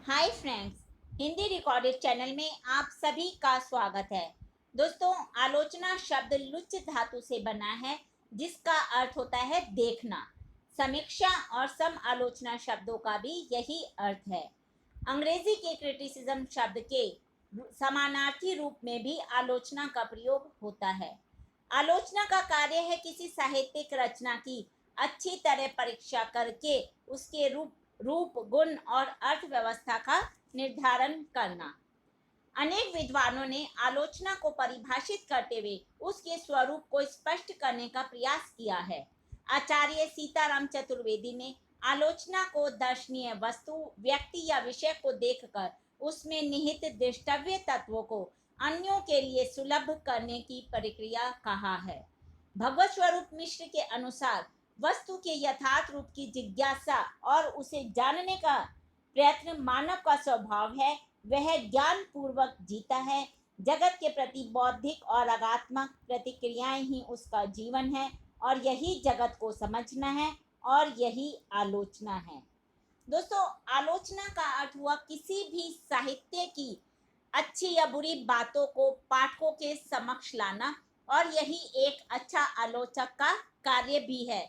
Hi friends, Hindi recorded channel में आप सभी का स्वागत है। दोस्तों, आलोचना शब्द लुच्च धातु से बना है, जिसका अर्थ होता है देखना। समीक्षा और सम आलोचना शब्दों का भी यही अर्थ है। अंग्रेजी के क्रिटिसिज्म शब्द के समानार्थी रूप में भी आलोचना का प्रयोग होता है। आलोचना का कार्य है किसी साहित्यिक रचना की अच्छी तरह परीक्षा करके उसके रूप गुण और अर्थव्यवस्था का निर्धारण करना। अनेक विद्वानों ने आलोचना को परिभाषित करते हुए उसके स्वरूप को स्पष्ट करने का प्रयास किया है। आचार्य सीताराम चतुर्वेदी ने आलोचना को दर्शनीय वस्तु, व्यक्ति या विषय को देखकर उसमें निहित दृष्टव्य तत्वों को अन्यों के लिए सुलभ करने की प्रक्रिया कहा है। भगवत स्वरूप मिश्र के अनुसार वस्तु के यथार्थ रूप की जिज्ञासा और उसे जानने का प्रयत्न मानव का स्वभाव है। वह ज्ञान पूर्वक जीता है। जगत के प्रति बौद्धिक और अगात्मक प्रतिक्रियाएं ही उसका जीवन है और यही जगत को समझना है और यही आलोचना है। दोस्तों, आलोचना का अर्थ हुआ किसी भी साहित्य की अच्छी या बुरी बातों को पाठकों के समक्ष लाना, और यही एक अच्छा आलोचक का कार्य भी है।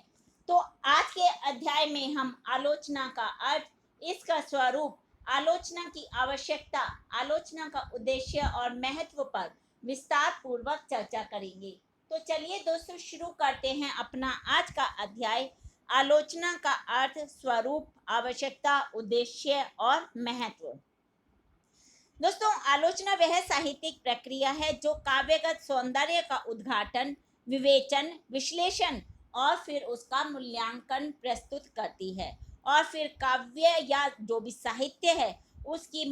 तो आज के अध्याय में हम आलोचना का अर्थ, इसका स्वरूप, आलोचना की आवश्यकता, आलोचना का उद्देश्य और महत्व पर विस्तार पूर्वक चर्चा करेंगे। तो चलिए दोस्तों, शुरू करते हैं अपना आज का अध्याय। आलोचना का अर्थ, स्वरूप, आवश्यकता, उद्देश्य और महत्व। दोस्तों, आलोचना वह साहित्यिक प्रक्रिया है जो काव्यगत सौंदर्य का उद्घाटन, विवेचन, विश्लेषण और फिर उसका मूल्यांकन प्रस्तुत करती है, और फिर काव्य या जो भी साहित्य है उसकी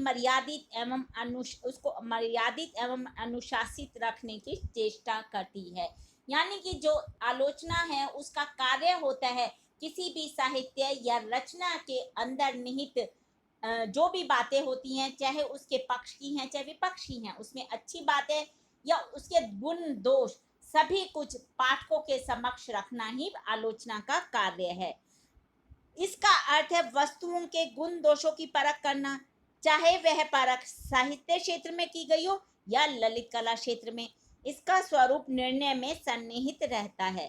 उसको मर्यादित एवं अनुशासित रखने की चेष्टा करती है। यानी कि जो आलोचना है उसका कार्य होता है किसी भी साहित्य या रचना के अंदर निहित जो भी बातें होती हैं, चाहे उसके पक्ष की हैं चाहे विपक्ष की हैं, उसमें अच्छी बातें या उसके गुण दोष सभी कुछ पाठकों के समक्ष रखना ही आलोचना का कार्य है। इसका अर्थ है वस्तुओं के गुण दोषों की परख करना, चाहे वह परख साहित्य क्षेत्र में की गई हो या ललित कला क्षेत्र में। इसका स्वरूप निर्णय में सन्निहित रहता है।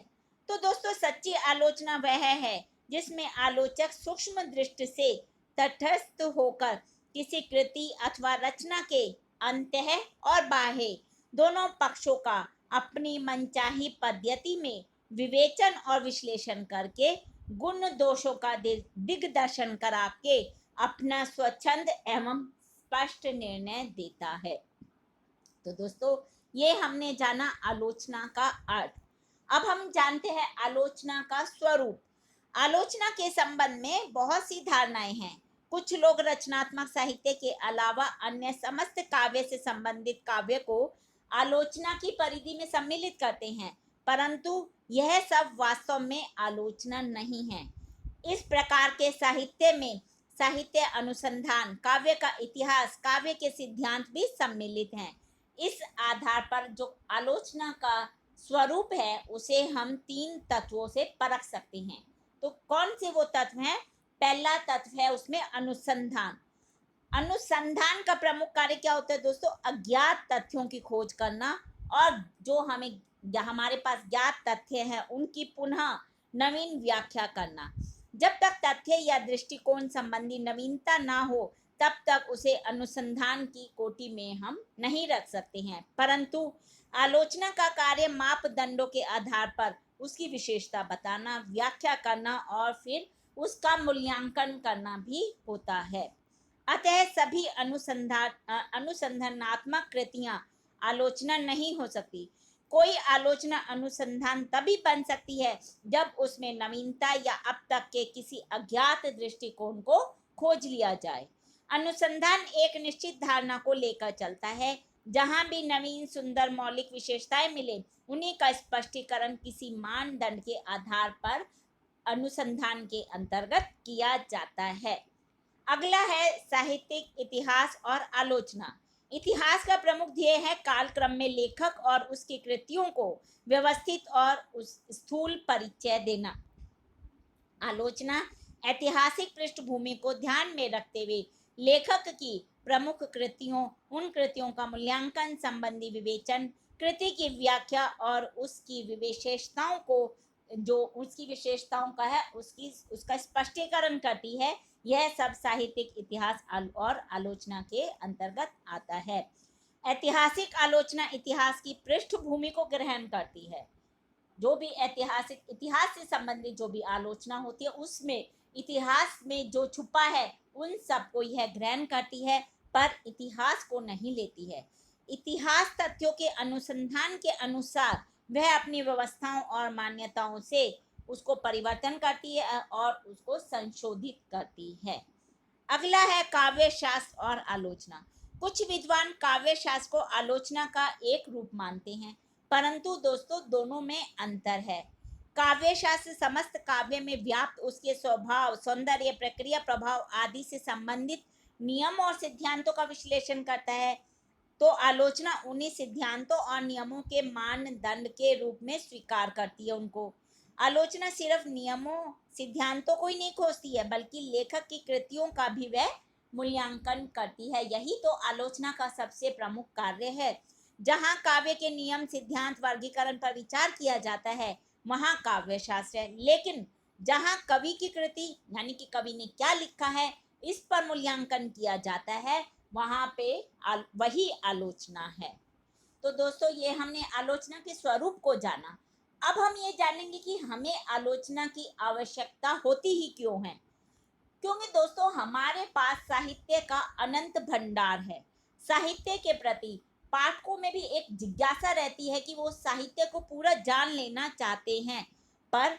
तो दोस्तों, सच्ची आलोचना वह है जिसमें आलोचक सूक्ष्म दृष्टि से तटस्थ होकर किसी कृति अथवा रचना के अंतः और बाह्य दोनों पक्षों का अपनी मनचाही पद्धति में विवेचन और विश्लेषण करके गुण दोषों का दिग्दर्शन करा के अपना स्वच्छंद एवं स्पष्ट निर्णय देता है। तो दोस्तों, ये हमने जाना आलोचना का अर्थ। अब हम जानते हैं आलोचना का स्वरूप। आलोचना के संबंध में बहुत सी धारणाएं हैं। कुछ लोग रचनात्मक साहित्य के अलावा अन्य समस्त काव्य से संबंधित काव्य को आलोचना की परिधि में सम्मिलित करते हैं, परंतु यह सब वास्तव में आलोचना नहीं है। इस प्रकार के साहित्य में साहित्य अनुसंधान, काव्य का इतिहास, काव्य के सिद्धांत भी सम्मिलित हैं। इस आधार पर जो आलोचना का स्वरूप है उसे हम 3 तत्वों से परख सकते हैं। तो कौन से वो तत्व हैं? पहला तत्व है उसमें अनुसंधान। अनुसंधान का प्रमुख कार्य क्या होता है दोस्तों? अज्ञात तथ्यों की खोज करना, और जो हमारे पास ज्ञात तथ्य हैं उनकी पुनः नवीन व्याख्या करना। जब तक तथ्य या दृष्टिकोण संबंधी नवीनता ना हो तब तक उसे अनुसंधान की कोटि में हम नहीं रख सकते हैं, परंतु आलोचना का कार्य मापदंडों के आधार पर उसकी विशेषता बताना, व्याख्या करना और फिर उसका मूल्यांकन करना भी होता है। अतः सभी अनुसंधानात्मक कृतियां आलोचना नहीं हो सकती। कोई आलोचना अनुसंधान तभी बन सकती है जब उसमें नवीनता या अब तक के किसी अज्ञात दृष्टिकोण को खोज लिया जाए। अनुसंधान एक निश्चित धारणा को लेकर चलता है। जहां भी नवीन सुंदर मौलिक विशेषताएं मिले उन्हीं का स्पष्टीकरण किसी मानदंड के आधार पर अनुसंधान के अंतर्गत किया जाता है। अगला है साहित्यिक इतिहास और आलोचना। इतिहास का प्रमुख ध्येय है कालक्रम में लेखक और उसकी कृतियों को व्यवस्थित और उस स्थूल परिचय देना। आलोचना ऐतिहासिक पृष्ठभूमि को ध्यान में रखते हुए लेखक की प्रमुख कृतियों, उन कृतियों का मूल्यांकन संबंधी विवेचन, कृति की व्याख्या और उसकी विशेषताओं को, जो उसकी विशेषताओं का है उसकी उसका स्पष्टीकरण करती है। यह सब साहित्यिक इतिहास और आलोचना के अंतर्गत आता है। ऐतिहासिक आलोचना इतिहास की पृष्ठभूमि को ग्रहण करती है। जो भी ऐतिहासिक, इतिहास से संबंधित जो भी आलोचना होती है उसमें इतिहास में जो छुपा है उन सबको यह ग्रहण करती है, पर इतिहास को नहीं लेती है। इतिहास तथ्यों के अनुसंधान के अनुसार वह अपनी व्यवस्थाओं और मान्यताओं से उसको परिवर्तन करती है और उसको संशोधित करती है। अगला है काव्य शास्त्र और आलोचना। कुछ विद्वान काव्य शास्त्र को आलोचना का एक रूप मानते हैं, परंतु दोस्तों दोनों में अंतर है। काव्य शास्त्र समस्त काव्य में व्याप्त उसके स्वभाव, सौंदर्य, प्रक्रिया, प्रभाव आदि से संबंधित नियम और सिद्धांतों का विश्लेषण करता है, तो आलोचना उन्हीं सिद्धांतों और नियमों के मानदंड के रूप में स्वीकार करती है उनको। आलोचना सिर्फ नियमों, सिद्धांतों को ही नहीं खोजती है, बल्कि लेखक की कृतियों का भी वह मूल्यांकन करती है। यही तो आलोचना का सबसे प्रमुख कार्य है। जहाँ काव्य के नियम, सिद्धांत, वर्गीकरण पर विचार किया जाता है, वहाँ काव्य शास्त्र है। लेकिन जहाँ कवि की कृति, यानी कि कवि ने क्या लिखा है, इस पर मूल्यांकन किया जाता है, वहाँ पे वही आलोचना है। तो दोस्तों ये हमने आलोचना के स्वरूप को जाना। अब हम ये जानेंगे कि हमें आलोचना की आवश्यकता होती ही क्यों है। क्योंकि दोस्तों हमारे पास साहित्य का अनंत भंडार है। साहित्य के प्रति पाठकों में भी एक जिज्ञासा रहती है कि वो साहित्य को पूरा जान लेना चाहते हैं, पर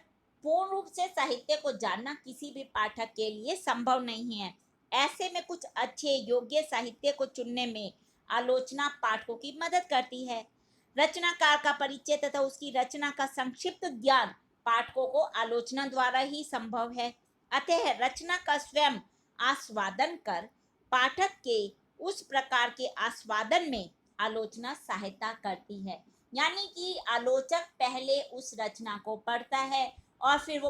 पूर्ण रूप से साहित्य को जानना किसी भी पाठक के लिए संभव नहीं है। ऐसे में कुछ अच्छे योग्य साहित्य को चुनने में आलोचना पाठकों की मदद करती है। रचनाकार का परिचय तथा उसकी रचना का संक्षिप्त ज्ञान पाठकों को आलोचना द्वारा ही संभव है। अतः रचना का स्वयं आस्वादन कर पाठक के उस प्रकार के आस्वादन में आलोचना सहायता करती है। यानी कि आलोचक पहले उस रचना को पढ़ता है और फिर वो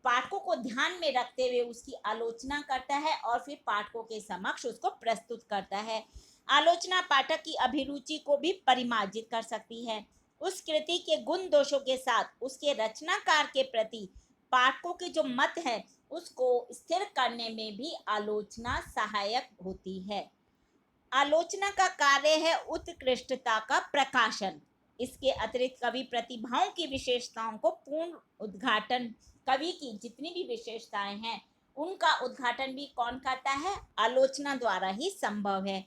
पाठकों को ध्यान में रखते हुए उसकी आलोचना करता है और फिर पाठकों के समक्ष उसको प्रस्तुत करता है। आलोचना पाठक की अभिरुचि को भी परिमार्जित कर सकती है। उस कृति के गुण दोषों के साथ उसके रचनाकार के प्रति पाठकों के जो मत है उसको स्थिर करने में भी आलोचना सहायक होती है। आलोचना का कार्य है उत्कृष्टता का प्रकाशन। इसके अतिरिक्त कवि प्रतिभाओं की विशेषताओं को पूर्ण उद्घाटन, कवि की जितनी भी विशेषताएं हैं उनका उद्घाटन भी कौन करता है? आलोचना द्वारा ही संभव है।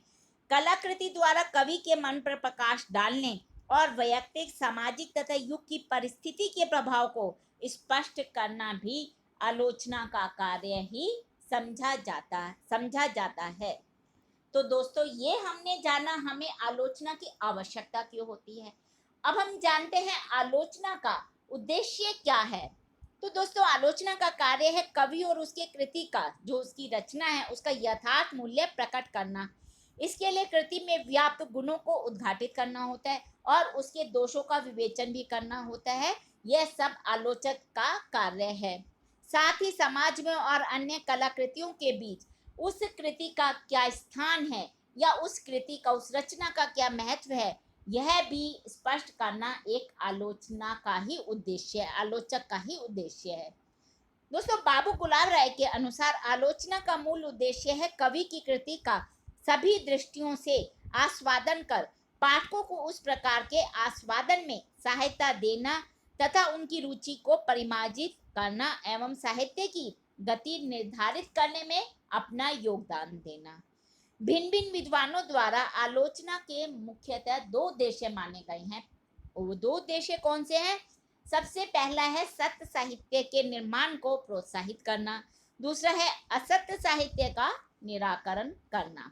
कलाकृति द्वारा कवि के मन पर प्रकाश डालने और वैयक्तिक, सामाजिक तथा युग की परिस्थिति के प्रभाव को स्पष्ट करना भी आलोचना का कार्य ही समझा जाता है। तो दोस्तों ये हमने जाना हमें आलोचना की आवश्यकता क्यों होती है। अब हम जानते हैं आलोचना का उद्देश्य क्या है। तो दोस्तों आलोचना का कार्य है कवि और उसके कृति का, जो उसकी रचना है उसका यथार्थ मूल्य प्रकट करना। इसके लिए कृति में व्याप्त गुणों को उद्घाटित करना होता है और उसके दोषों का विवेचन भी करना होता है। यह सब आलोचक का कार्य है। साथ ही समाज में और अन्य कलाकृतियों के बीच उस कृति का क्या स्थान है या उस कृति का, उस रचना का क्या महत्व है, यह भी स्पष्ट करना एक आलोचना का ही उद्देश्य है, आलोचक का ही उद्देश्य है। दोस्तों बाबू गुलाब राय के अनुसार आलोचना का मूल उद्देश्य है कवि की कृति का सभी दृष्टियों से आस्वादन कर पाठकों को उस प्रकार के आस्वादन में सहायता देना तथा उनकी रुचि को परिमार्जित करना एवं साहित्य की गति निर्धारित करने में अपना योगदान देना। भिन्न भिन्न विद्वानों द्वारा आलोचना के मुख्यतः दो उद्देश्य माने गए हैं। वो दो उद्देश्य कौन से हैं? सबसे पहला है सत्य साहित्य के निर्माण को प्रोत्साहित करना, दूसरा है असत्य साहित्य का निराकरण करना।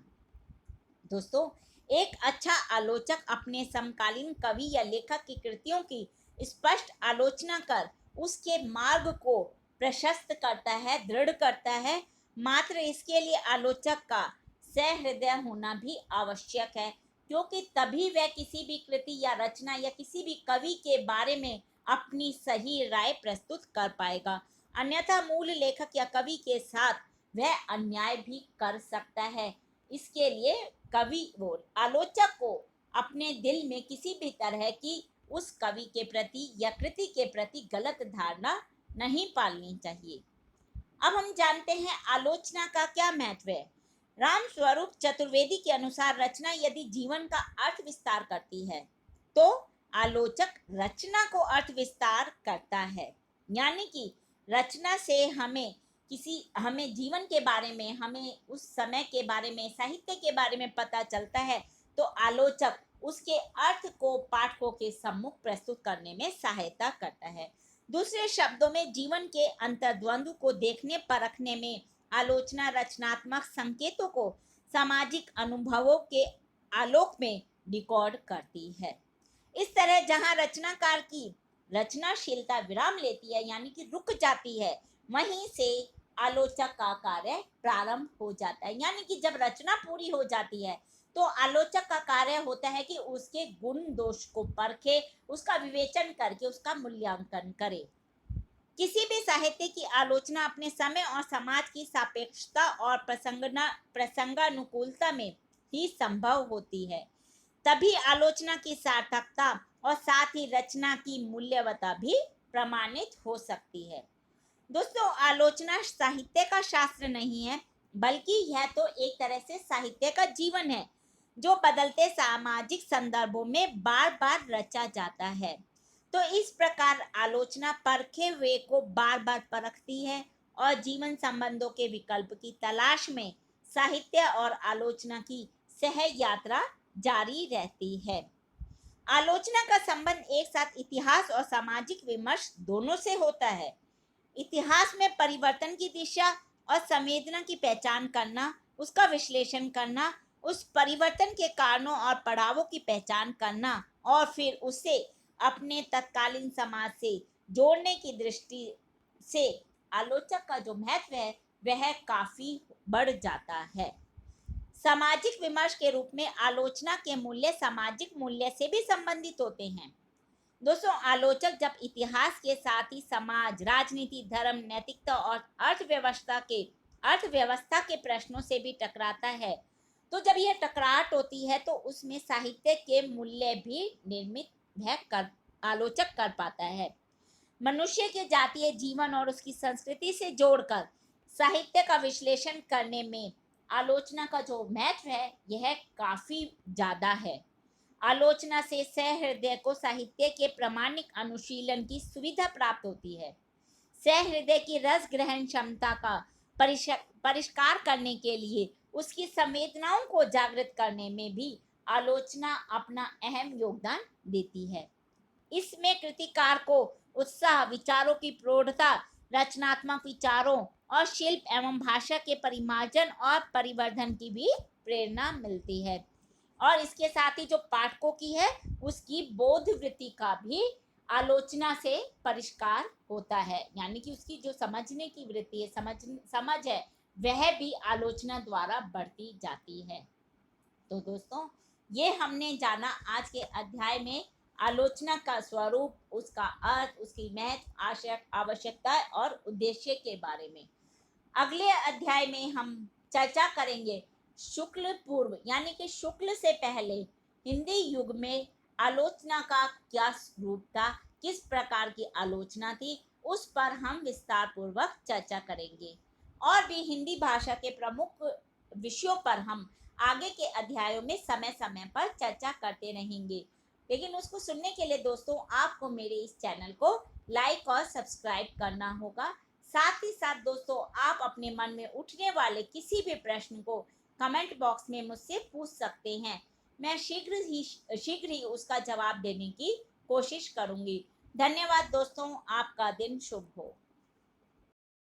दोस्तों एक अच्छा आलोचक अपने समकालीन कवि या लेखक की कृतियों की स्पष्ट आलोचना कर उसके मार्ग को प्रशस्त करता है, दृढ़ करता है। मात्र इसके लिए आलोचक का सहृदय होना भी आवश्यक है, क्योंकि तभी वह किसी भी कृति या रचना या किसी भी कवि के बारे में अपनी सही राय प्रस्तुत कर पाएगा। अन्यथा मूल लेखक या कवि के साथ वह अन्याय भी कर सकता है। इसके लिए कवि वो आलोचक को अपने दिल में किसी भी तरह की उस कवि के प्रति या कृति के प्रति गलत धारणा नहीं पालनी चाहिए। अब हम जानते हैं आलोचना का क्या महत्व है। राम स्वरूप चतुर्वेदी के अनुसार रचना यदि जीवन का अर्थ विस्तार करती है तो आलोचक रचना को अर्थ विस्तार करता है। यानी कि रचना से हमें जीवन के बारे में, हमें उस समय के बारे में, साहित्य के बारे में पता चलता है, तो आलोचक उसके अर्थ को पाठकों के सम्मुख प्रस्तुत करने में सहायता करता है। दूसरे शब्दों में जीवन के अंतर्द्वंद को देखने परखने में आलोचना रचनात्मक संकेतों को सामाजिक अनुभवों के आलोक में रिकॉर्ड करती है। इस तरह जहां रचनाकार की रचनाशीलता विराम लेती है यानी कि रुक जाती है, वहीं से आलोचक का कार्य प्रारंभ हो जाता है। यानी कि जब रचना पूरी हो जाती है तो आलोचक का कार्य होता है कि उसके गुण दोष को परखे, उसका विवेचन करके उसका मूल्यांकन करे। किसी भी साहित्य की आलोचना अपने समय और समाज की सापेक्षता और प्रसंगानुकूलता में ही संभव होती है। तभी आलोचना की सार्थकता और साथ ही रचना की मूल्यवता भी प्रमाणित हो सकती है। दोस्तों, आलोचना साहित्य का शास्त्र नहीं है, बल्कि यह तो एक तरह से साहित्य का जीवन है जो बदलते सामाजिक संदर्भों में बार बार रचा जाता है। तो इस प्रकार आलोचना परखे हुए को बार बार परखती है और जीवन संबंधों के विकल्प की तलाश में साहित्य और आलोचना की सह यात्रा जारी रहती है। आलोचना का संबंध एक साथ इतिहास और सामाजिक विमर्श दोनों से होता है। इतिहास में परिवर्तन की दिशा और संवेदना की पहचान करना, उसका विश्लेषण करना, उस परिवर्तन के कारणों और पड़ावों की पहचान करना और फिर उसे अपने तत्कालीन समाज से जोड़ने की दृष्टि से आलोचक का जो महत्व है वह काफी बढ़ जाता है। सामाजिक विमर्श के रूप में आलोचना के मूल्य सामाजिक मूल्य से भी संबंधित होते हैं। दोस्तों, आलोचक जब इतिहास के साथ ही समाज, राजनीति, धर्म, नैतिकता और अर्थव्यवस्था के प्रश्नों से भी टकराता है, तो जब यह टकराहट होती है तो उसमें साहित्य के मूल्य भी निर्मित आलोचक कर पाता है। मनुष्य के जातीय जीवन और उसकी संस्कृति से जोड़कर साहित्य का विश्लेषण करने में आलोचना का जो महत्व है यह काफी ज्यादा है। आलोचना से सहृदय को साहित्य के प्रामाणिक अनुशीलन की सुविधा प्राप्त होती है। सहृदय की रस ग्रहण क्षमता का परिष्कार करने के लिए उसकी संवेदनाओं को जागृत करने में भी आलोचना अपना अहम योगदान देती है। इसमें कृतिकार को उत्साह, विचारों की प्रौढ़ता, रचनात्मक विचारों और शिल्प एवं भाषा के परिमार्जन और परिवर्धन की भी प्रेरणा मिलती है। और इसके साथ ही जो पाठकों की है उसकी बोध वृत्ति का भी आलोचना से परिष्कार होता है। यानी कि उसकी जो समझने की वृत्ति है, समझ है, वह भी आलोचना द्वारा बढ़ती जाती है। तो दोस्तों, ये हमने जाना आज के अध्याय में आलोचना का स्वरूप, उसका अर्थ, उसकी महत्व, आवश्यकता और उद्देश्य के बारे में। अगले अध्याय में हम चर्चा करेंगे शुक्ल पूर्व यानी कि शुक्ल से पहले हिंदी युग में आलोचना का क्या रूप था, किस प्रकार की आलोचना थी, उस पर हम विस्तार पूर्वक चर्चा करेंगे। और भी हिंदी भाषा के प्रमुख विषयों पर हम आगे के अध्यायों में समय समय पर चर्चा करते रहेंगे। लेकिन उसको सुनने के लिए दोस्तों आपको मेरे इस चैनल को लाइक और सब्सक्राइब करना होगा। साथ ही साथ दोस्तों आप अपने मन में उठने वाले किसी भी प्रश्न को कमेंट बॉक्स में मुझसे पूछ सकते हैं। मैं शीघ्र ही उसका जवाब देने की कोशिश करूंगी। धन्यवाद दोस्तों, आपका दिन शुभ हो।